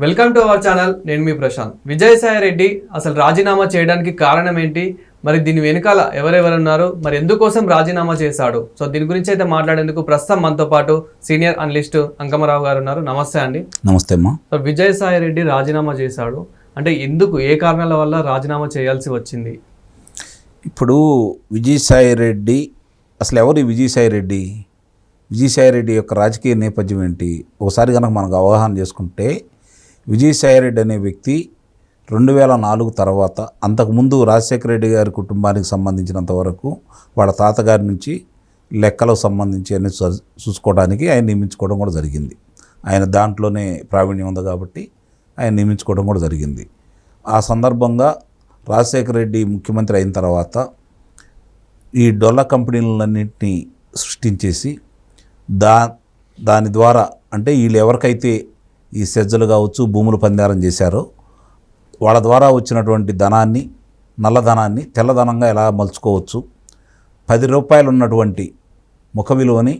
Welcome to our channel. నేను మీ ప్రశాంత్. విజయసాయి రెడ్డి అసలు రాజీనామా చేయడానికి కారణం ఏంటి, మరి దీని వెనుకాల ఎవరెవరు ఉన్నారు, మరి ఎందుకోసం రాజీనామా చేశాడు, సో దీని గురించి అయితే మాట్లాడేందుకు ప్రస్తుతం మనతో పాటు సీనియర్ అనలిస్ట్ అంకమరావు గారు ఉన్నారు. నమస్తే అండి. నమస్తే అమ్మా. సో విజయసాయి రెడ్డి రాజీనామా చేశాడు అంటే ఎందుకు, ఏ కారణాల వల్ల రాజీనామా చేయాల్సి వచ్చింది? ఇప్పుడు విజయసాయి రెడ్డి అసలు ఎవరు? విజయసాయి రెడ్డి యొక్క రాజకీయ నేపథ్యం ఏంటి ఒకసారి కనుక మనకు అవగాహన చేసుకుంటే, విజయసాయి రెడ్డి అనే వ్యక్తి 2004 తర్వాత, అంతకుముందు రాజశేఖర రెడ్డి గారి కుటుంబానికి సంబంధించినంత వరకు వాళ్ళ తాతగారి నుంచి లెక్కలకు సంబంధించి అన్ని చూసుకోవడానికి ఆయన నియమించుకోవడం కూడా జరిగింది. ఆయన దాంట్లోనే ప్రావీణ్యం ఉంది కాబట్టి ఆయన నియమించుకోవడం కూడా జరిగింది. ఆ సందర్భంగా రాజశేఖర రెడ్డి ముఖ్యమంత్రి అయిన తర్వాత ఈ డొల్ల కంపెనీలన్నింటినీ సృష్టించేసి దాని ద్వారా అంటే వీళ్ళు ఎవరికైతే ఈ సెజ్జలు కావచ్చు, భూములు పందారం చేశారో వాళ్ళ ద్వారా వచ్చినటువంటి ధనాన్ని, నల్లధనాన్ని తెల్లధనంగా ఎలా మలుచుకోవచ్చు, 10 రూపాయలు ఉన్నటువంటి ముఖ విలువని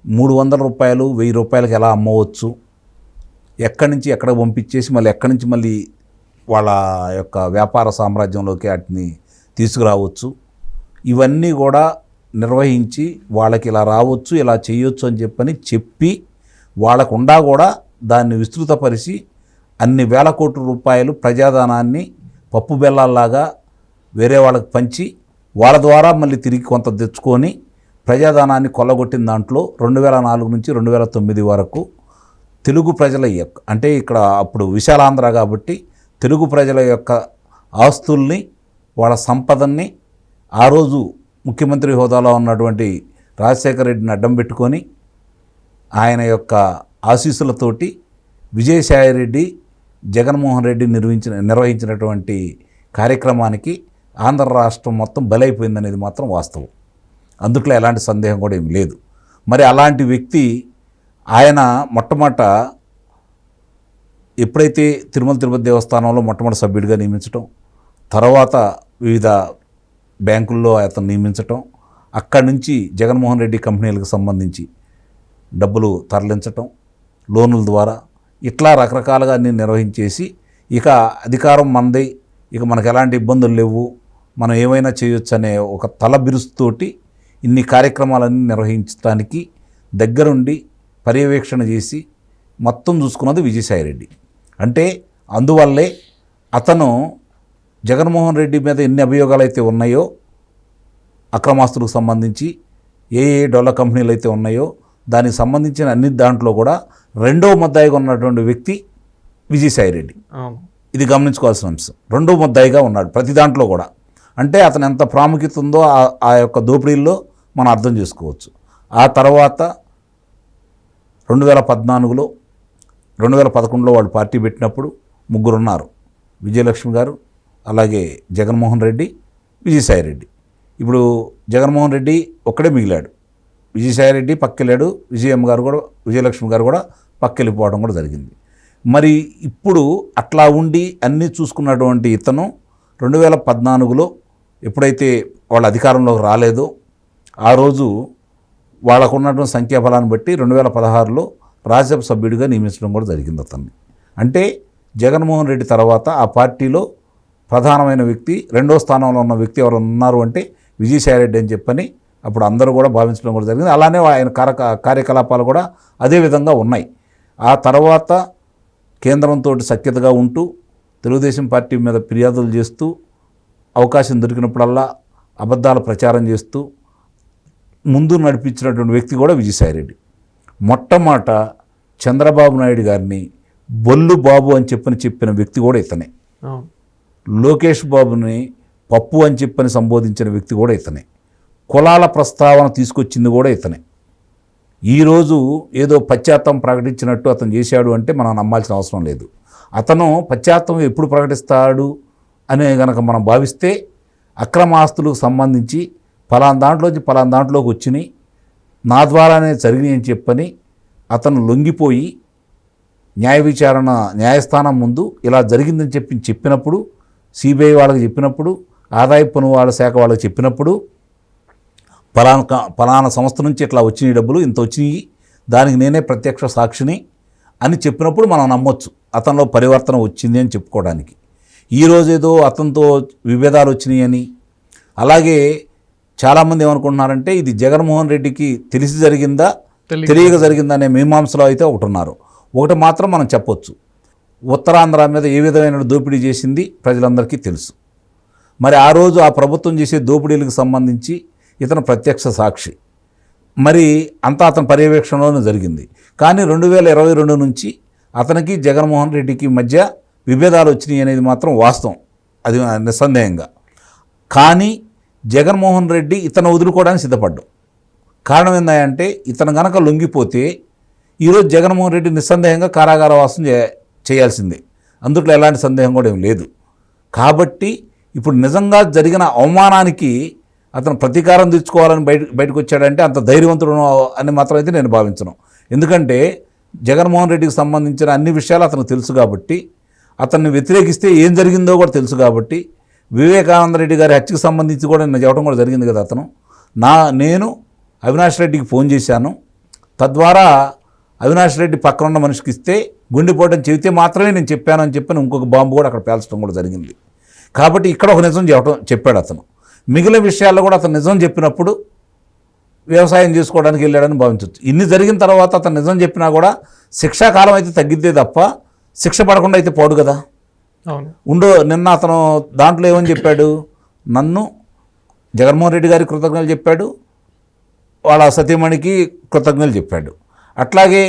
300 రూపాయలు, 1000 రూపాయలకి ఎలా అమ్మవచ్చు, ఎక్కడి నుంచి ఎక్కడ పంపించేసి మళ్ళీ ఎక్కడి నుంచి మళ్ళీ వాళ్ళ యొక్క వ్యాపార సామ్రాజ్యంలోకి వాటిని తీసుకురావచ్చు, ఇవన్నీ కూడా నిర్వహించి వాళ్ళకి ఇలా రావచ్చు, ఇలా చేయొచ్చు అని చెప్పి వాళ్ళకుండా కూడా దాన్ని విస్తృతపరిచి అన్ని వేల కోట్ల రూపాయలు ప్రజాధనాన్ని పప్పు బెల్లాల్లాగా వేరే వాళ్ళకి పంచి వాళ్ళ ద్వారా మళ్ళీ తిరిగి కొంత తెచ్చుకొని ప్రజాధనాన్ని కొల్లగొట్టిన దాంట్లో 2004 నుంచి 2009 వరకు తెలుగు ప్రజల యొక్క, అంటే ఇక్కడ అప్పుడు విశాలాంధ్ర కాబట్టి తెలుగు ప్రజల యొక్క ఆస్తుల్ని, వాళ్ళ సంపదన్ని ఆ రోజు ముఖ్యమంత్రి హోదాలో ఉన్నటువంటి రాజశేఖర రెడ్డిని అడ్డం పెట్టుకొని ఆయన యొక్క ఆశీస్సులతోటి విజయసాయి రెడ్డి, జగన్మోహన్ రెడ్డి నిర్వహించినటువంటి కార్యక్రమానికి ఆంధ్ర రాష్ట్రం మొత్తం బలైపోయిందనేది మాత్రం వాస్తవం. అందుట్లో ఎలాంటి సందేహం కూడా ఏం లేదు. మరి అలాంటి వ్యక్తి ఆయన మొట్టమొదట ఎప్పుడైతే తిరుపతి దేవస్థానంలో మొట్టమొదటి సభ్యుడిగా నియమించటం, తర్వాత వివిధ బ్యాంకుల్లో అతను నియమించటం, అక్కడి నుంచి జగన్మోహన్ రెడ్డి కంపెనీలకు సంబంధించి డబ్బులు తరలించటం లోనుల ద్వారా, ఇట్లా రకరకాలుగా అన్ని నిర్వహించేసి ఇక అధికారం మనదే, ఇక మనకు ఎలాంటి ఇబ్బందులు లేవు, మనం ఏమైనా చేయొచ్చు అనే ఒక తల బిరుసుతోటి ఇన్ని కార్యక్రమాలన్నీ నిర్వహించడానికి దగ్గరుండి పర్యవేక్షణ చేసి మొత్తం చూసుకున్నది విజయసాయి రెడ్డి. అంటే అందువల్లే అతను జగన్మోహన్ రెడ్డి మీద ఎన్ని అభియోగాలు అయితే ఉన్నాయో, అక్రమాస్తులకు సంబంధించి ఏ డొల్ల కంపెనీలు అయితే ఉన్నాయో దానికి సంబంధించిన అన్ని దాంట్లో కూడా రెండవ ముద్దాయిగా ఉన్నటువంటి వ్యక్తి విజయసాయి రెడ్డి. ఇది గమనించుకోవాల్సిన అంశం. రెండవ ముద్దాయిగా ఉన్నాడు ప్రతి దాంట్లో కూడా. అంటే అతను ఎంత ప్రాముఖ్యత ఉందో ఆ యొక్క దోపిడీల్లో మనం అర్థం చేసుకోవచ్చు. ఆ తర్వాత 2014లో 2011లో వాళ్ళు పార్టీ పెట్టినప్పుడు ముగ్గురు ఉన్నారు. విజయలక్ష్మి గారు, అలాగే జగన్మోహన్ రెడ్డి, విజయసాయి రెడ్డి. ఇప్పుడు జగన్మోహన్ రెడ్డి ఒక్కడే మిగిలాడు, విజయసాయి రెడ్డి పక్కెళ్ళాడు, విజయలక్ష్మి గారు కూడా పక్కెళ్ళిపోవడం కూడా జరిగింది. మరి ఇప్పుడు అట్లా ఉండి అన్నీ చూసుకున్నటువంటి ఇతను 2014లో ఎప్పుడైతే వాళ్ళ అధికారంలోకి రాలేదో ఆ రోజు వాళ్ళకు ఉన్నటువంటి సంఖ్యాబలాన్ని బట్టి 2016లో రాజ్యసభ సభ్యుడిగా నియమించడం కూడా జరిగింది అతన్ని. అంటే జగన్మోహన్ రెడ్డి తర్వాత ఆ పార్టీలో ప్రధానమైన వ్యక్తి, రెండో స్థానంలో ఉన్న వ్యక్తి ఎవరు ఉన్నారు అంటే విజయసాయి రెడ్డి అని చెప్పని అప్పుడు అందరూ కూడా భావించడం కూడా జరిగింది. అలానే ఆయన కార్యకలాపాలు కూడా అదే విధంగా ఉన్నాయి. ఆ తర్వాత కేంద్రంతో సఖ్యతగా ఉంటూ తెలుగుదేశం పార్టీ మీద ఫిర్యాదులు చేస్తూ, అవకాశం దొరికినప్పుడల్లా అబద్ధాల ప్రచారం చేస్తూ ముందు నడిపించినటువంటి వ్యక్తి కూడా విజయసాయి రెడ్డి. మొట్టమొదట చంద్రబాబు నాయుడు గారిని బొల్లు బాబు అని చెప్పిన వ్యక్తి కూడా ఇతనే. లోకేష్ బాబుని పప్పు అని సంబోధించిన వ్యక్తి కూడా ఇతనే. కులాల ప్రస్తావన తీసుకొచ్చింది కూడా ఇతనే. ఈరోజు ఏదో పశ్చాత్తాపం ప్రకటించినట్టు అతను చేశాడు అంటే మనం నమ్మాల్సిన అవసరం లేదు. అతను పశ్చాత్తాపం ఎప్పుడు ప్రకటిస్తాడు అనే కనుక మనం భావిస్తే, అక్రమ ఆస్తులకు సంబంధించి ఫలానా దాంట్లోకి వచ్చినాయి, నా ద్వారానే జరిగినాయి అని చెప్పని అతను లొంగిపోయి న్యాయస్థానం ముందు ఇలా జరిగిందని చెప్పినప్పుడు, సిబిఐ వాళ్ళకి చెప్పినప్పుడు, ఆదాయ పన్ను వాళ్ళ శాఖ వాళ్ళకి చెప్పినప్పుడు, ఫలానా సంస్థ నుంచి ఇట్లా వచ్చినాయి డబ్బులు, ఇంత వచ్చినాయి, దానికి నేనే ప్రత్యక్ష సాక్షిని అని చెప్పినప్పుడు మనం నమ్మొచ్చు. అతనిలో పరివర్తన వచ్చింది అని చెప్పుకోవడానికి. ఈరోజు ఏదో అతనితో విభేదాలు వచ్చినాయని, అలాగే చాలామంది ఏమనుకుంటున్నారంటే ఇది జగన్మోహన్ రెడ్డికి తెలిసి జరిగిందా తెలియక జరిగిందా అనే మీమాంసలో అయితే ఒకటి ఉన్నారు. ఒకటి మాత్రం మనం చెప్పొచ్చు, ఉత్తరాంధ్ర మీద ఏ విధమైన దోపిడీ చేసింది ప్రజలందరికీ తెలుసు. మరి ఆ రోజు ఆ ప్రభుత్వం చేసే దోపిడీలకు సంబంధించి ఇతను ప్రత్యక్ష సాక్షి. మరి అంతా అతని పర్యవేక్షణలోనే జరిగింది. కానీ 2022 నుంచి అతనికి జగన్మోహన్ రెడ్డికి మధ్య విభేదాలు వచ్చినాయి అనేది మాత్రం వాస్తవం, అది నిస్సందేహంగా. కానీ జగన్మోహన్ రెడ్డి ఇతను వదులుకోవడానికి సిద్ధపడ్డాడు. కారణం ఏంటంటే ఇతను గనక లొంగిపోతే ఈరోజు జగన్మోహన్ రెడ్డి నిస్సందేహంగా కారాగారవాసం చేయాల్సిందే, అందుట్లో ఎలాంటి సందేహం కూడా ఏం లేదు. కాబట్టి ఇప్పుడు నిజంగా జరిగిన అవమానానికి అతను ప్రతీకారం తీర్చుకోవాలని బయటకు వచ్చాడంటే అంత ధైర్యవంతుడు అని మాత్రం అయితే నేను భావించను. ఎందుకంటే జగన్మోహన్ రెడ్డికి సంబంధించిన అన్ని విషయాలు అతనికి తెలుసు కాబట్టి, అతన్ని వ్యతిరేకిస్తే ఏం జరిగిందో కూడా తెలుసు కాబట్టి, వివేకానంద రెడ్డి గారి హత్యకు సంబంధించి కూడా నేను చెప్పడం కూడా జరిగింది కదా. నేను అవినాష్ రెడ్డికి ఫోన్ చేశాను, తద్వారా అవినాష్ రెడ్డి పక్కన ఉన్న మనిషికి ఇస్తే గుండెపోవడం చెబితే మాత్రమే నేను చెప్పాను అని చెప్పి ఇంకొక బాంబు కూడా అక్కడ పేల్చడం కూడా జరిగింది. కాబట్టి ఇక్కడ ఒక నిజం చెప్పాడు అతను. మిగిలిన విషయాల్లో కూడా అతను నిజం చెప్పినప్పుడు వ్యవసాయం చేసుకోవడానికి వెళ్ళాడని భావించవచ్చు. ఇన్ని జరిగిన తర్వాత అతను నిజం చెప్పినా కూడా శిక్షాకాలం అయితే తగ్గిద్దే తప్ప శిక్ష పడకుండా అయితే పోడు కదా. నిన్న అతను దాంట్లో ఏమని చెప్పాడు, నన్ను జగన్మోహన్ రెడ్డి గారికి కృతజ్ఞతలు చెప్పాడు, వాళ్ళ సతీమణికి కృతజ్ఞతలు చెప్పాడు, అట్లాగే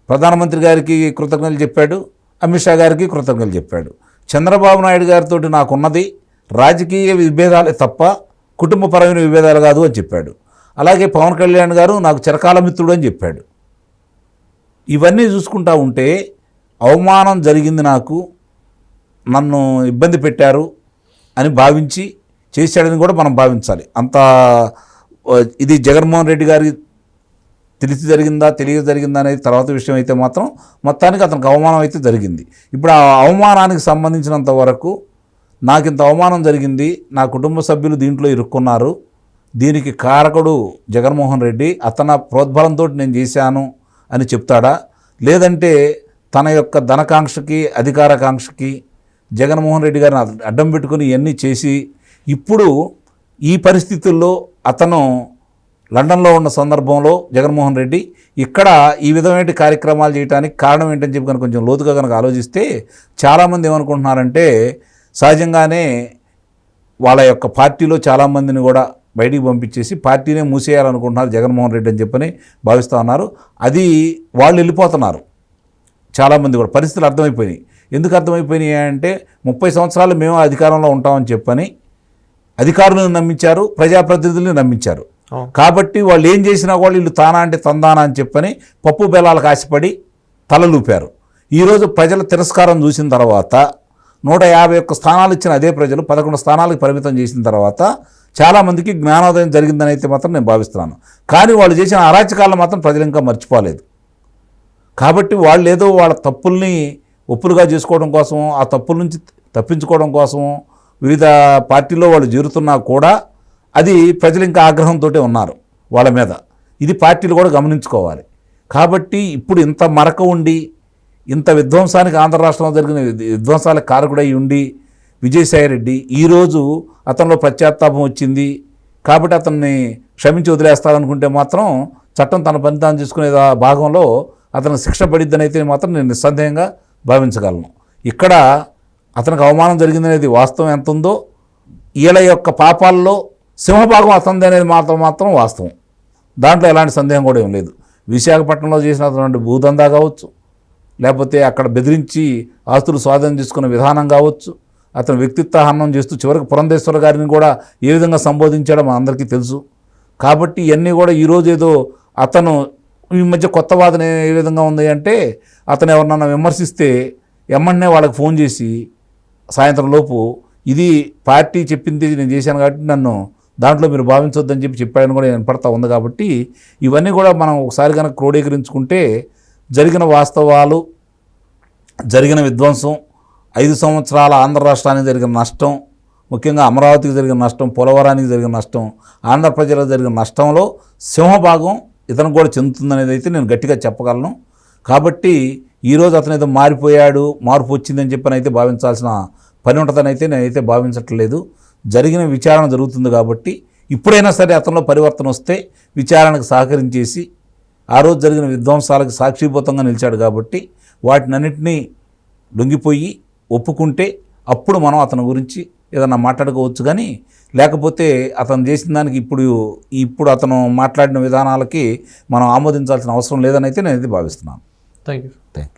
ప్రధానమంత్రి గారికి కృతజ్ఞతలు చెప్పాడు, అమిత్ షా గారికి కృతజ్ఞతలు చెప్పాడు. చంద్రబాబు నాయుడు గారితో నాకున్నది రాజకీయ విభేదాలే తప్ప కుటుంబపరమైన విభేదాలు కాదు అని చెప్పాడు. అలాగే పవన్ కళ్యాణ్ గారు నాకు చిరకాల మిత్రుడు అని చెప్పాడు. ఇవన్నీ చూసుకుంటా ఉంటే అవమానం జరిగింది, నన్ను ఇబ్బంది పెట్టారు అని భావించి చేశాడని కూడా మనం భావించాలి. అంత ఇది జగన్మోహన్ రెడ్డి గారికి తెలిసి జరిగిందా తెలియక జరిగిందా అనేది తర్వాత విషయం అయితే మాత్రం మొత్తానికి అతనికి అవమానం అయితే జరిగింది. ఇప్పుడు ఆ అవమానానికి సంబంధించినంత వరకు నాకు ఇంత అవమానం జరిగింది, నా కుటుంబ సభ్యులు దీంట్లో ఇరుక్కున్నారు, దీనికి కారకుడు జగన్మోహన్ రెడ్డి, అతని ప్రోద్బలంతో నేను చేశాను అని చెప్తాడా, లేదంటే తన యొక్క ధనకాంక్షకి అధికారకాంక్షకి జగన్మోహన్ రెడ్డి గారిని అడ్డం పెట్టుకుని ఇవన్నీ చేసి ఇప్పుడు ఈ పరిస్థితుల్లో అతను లండన్లో ఉన్న సందర్భంలో జగన్మోహన్ రెడ్డి ఇక్కడ ఈ విధమైన కార్యక్రమాలు చేయడానికి కారణం ఏంటని చెప్పి కనుక కొంచెం లోతుగా కనుక ఆలోచిస్తే చాలామంది ఏమనుకుంటున్నారంటే సహజంగానే వాళ్ళ యొక్క పార్టీలో చాలామందిని కూడా బయటికి పంపించేసి పార్టీనే మూసేయాలనుకుంటున్నారు జగన్మోహన్ రెడ్డి అని చెప్పని భావిస్తూ ఉన్నారు. అది వాళ్ళు వెళ్ళిపోతున్నారు చాలామంది కూడా. పరిస్థితులు అర్థమైపోయినాయి. ఎందుకు అర్థమైపోయినాయి అంటే 30 సంవత్సరాలు మేము అధికారంలో ఉంటామని చెప్పని అధికారులను నమ్మించారు, ప్రజాప్రతినిధులను నమ్మించారు. కాబట్టి వాళ్ళు ఏం చేసినా కూడా వీళ్ళు తానా అంటే తందానా అని చెప్పని పప్పు బెల్లాలకు ఆశపడి తలలూపారు. ఈరోజు ప్రజల తిరస్కారం చూసిన తర్వాత 151 స్థానాలు ఇచ్చిన అదే ప్రజలు 11 స్థానాలకు పరిమితం చేసిన తర్వాత చాలామందికి జ్ఞానోదయం జరిగిందని అయితే మాత్రం నేను భావిస్తున్నాను. కానీ వాళ్ళు చేసిన అరాచకాలను మాత్రం ప్రజలు ఇంకా మర్చిపోలేదు. కాబట్టి వాళ్ళు ఏదో వాళ్ళ తప్పుల్ని ఒప్పులుగా చేసుకోవడం కోసం, ఆ తప్పుల నుంచి తప్పించుకోవడం కోసం వివిధ పార్టీల్లో వాళ్ళు చేరుతున్నా కూడా అది ప్రజలు ఇంకా ఆగ్రహంతో ఉన్నారు వాళ్ళ మీద. ఇది పార్టీలు కూడా గమనించుకోవాలి. కాబట్టి ఇప్పుడు ఇంత మరక ఉండి ఇంత విధ్వంసానికి ఆంధ్ర రాష్ట్రంలో జరిగిన విధ్వంసాలకు కారకుడై ఉండి విజయసాయిరెడ్డి ఈరోజు అతనిలో పశ్చాత్తాపం వచ్చింది కాబట్టి అతన్ని క్షమించి వదిలేస్తాడనుకుంటే మాత్రం చట్టం తన పని తాను చేసుకునే భాగంలో అతనికి శిక్ష పడిద్దని అయితే మాత్రం నేను నిస్సందేహంగా భావించగలను. ఇక్కడ అతనికి అవమానం జరిగిందనేది వాస్తవం ఎంత ఉందో, వీళ్ళ యొక్క పాపాల్లో సింహభాగం అతనిది అనేది మాత్రం వాస్తవం. దాంట్లో ఎలాంటి సందేహం కూడా ఏం లేదు. విశాఖపట్నంలో చేసినటువంటి భూదందా కావచ్చు, లేకపోతే అక్కడ బెదిరించి ఆస్తులు స్వాధీనం చేసుకున్న విధానం కావచ్చు, అతను వ్యక్తిత్వ హననం చేస్తూ చివరికి పురంధేశ్వర గారిని కూడా ఏ విధంగా సంబోధించాడో మన అందరికీ తెలుసు. కాబట్టి ఇవన్నీ కూడా ఈరోజు ఏదో అతను ఈ మధ్య కొత్త వాదన ఏ విధంగా ఉంది అంటే అతను ఎవరినన్నా విమర్శిస్తే ఎమ్మన్నే వాళ్ళకి ఫోన్ చేసి సాయంత్రం లోపు ఇది పార్టీ చెప్పింది నేను చేశాను కాబట్టి నన్ను దాంట్లో మీరు భావించొద్దని చెప్పాడని కూడా వినపడతా ఉంది. కాబట్టి ఇవన్నీ కూడా మనం ఒకసారి కనుక క్రోడీకరించుకుంటే జరిగిన వాస్తవాలు, జరిగిన విధ్వంసం, 5 సంవత్సరాల ఆంధ్ర రాష్ట్రానికి జరిగిన నష్టం, ముఖ్యంగా అమరావతికి జరిగిన నష్టం, పోలవరానికి జరిగిన నష్టం, ఆంధ్ర ప్రజలకు జరిగిన నష్టంలో సింహభాగం ఇతను కూడా చెందుతుందనేది అయితే నేను గట్టిగా చెప్పగలను. కాబట్టి ఈరోజు అతను ఏదో మారిపోయాడు, మార్పు వచ్చిందని చెప్పని అయితే భావించాల్సిన పని ఉంటుందని అయితే నేనైతే భావించట్లేదు. జరిగిన విచారణ జరుగుతుంది కాబట్టి ఇప్పుడైనా సరే అతనిలో పరివర్తన వస్తే విచారణకు సహకరించేసి ఆ రోజు జరిగిన విధ్వంసాలకు సాక్షిభూతంగా నిలిచాడు కాబట్టి వాటినన్నింటినీ లొంగిపోయి ఒప్పుకుంటే అప్పుడు మనం అతని గురించి ఏదన్నా మాట్లాడుకోవచ్చు. కానీ లేకపోతే అతను చేసిన దానికి ఇప్పుడు అతను మాట్లాడిన విధానాలకి మనం ఆమోదించాల్సిన అవసరం లేదని అయితే నేనైతే భావిస్తున్నాను. Thank you. Thank you.